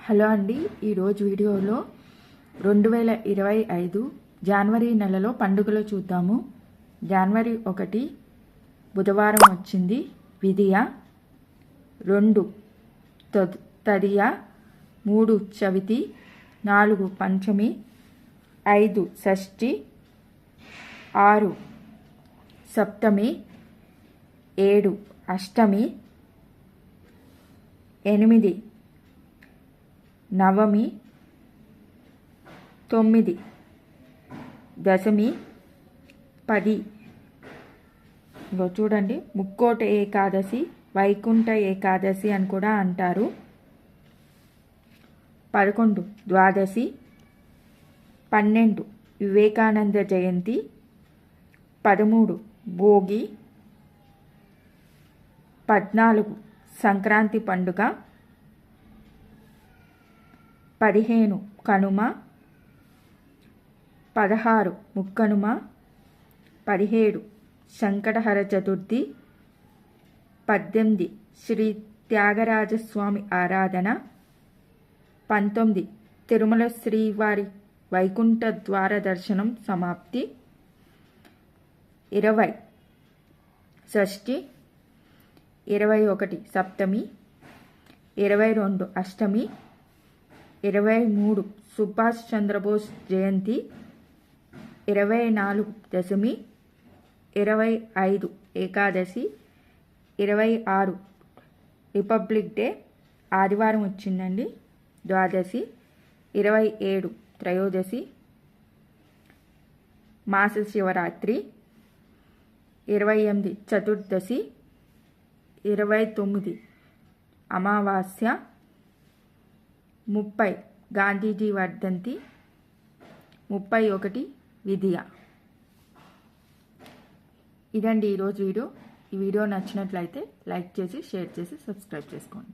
Hello అండి, ఈరోజు వీడియోలో 2025 జనవరి నెలలో పండుగలు చూద్దాము. జనవరి 1 బుధవారం వచ్చింది. విదియ 2 తదియ, 3 చవితి, 4 పంచమి, 5 షష్ఠి, 6 సప్తమి, 7 అష్టమి, 8 నవమి, 9 దశమి, 10 చూడండి ముక్కోట ఏకాదశి, వైకుంఠ ఏకాదశి అని కూడా అంటారు. 11 ద్వాదశి, 12 వివేకానంద జయంతి, 13 భోగి, 14 సంక్రాంతి పండుగ, 15 కనుమ, 16 ముక్కనుమ, 17 సంకటహర చతుర్థి, 18 శ్రీ త్యాగరాజస్వామి ఆరాధన, 19 తిరుమల శ్రీవారి వైకుంఠ ద్వార దర్శనం సమాప్తి, 20 షష్ఠి, 21 సప్తమి, 22 అష్టమి, 23 సుభాష్ చంద్రబోస్ జయంతి, 24 దశమి, 25 ఏకాదశి, 26 రిపబ్లిక్ డే ఆదివారం వచ్చిందండి, ద్వాదశి, 27 త్రయోదశి, మాస శివరాత్రి, 28 చతుర్దశి, 29 అమావాస్య, 30 గాంధీజీ వర్ధంతి, 31 విదియ. ఇదండి ఈరోజు వీడియో. ఈ వీడియో నచ్చినట్లయితే లైక్ చేసి, షేర్ చేసి, సబ్స్క్రైబ్ చేసుకోండి.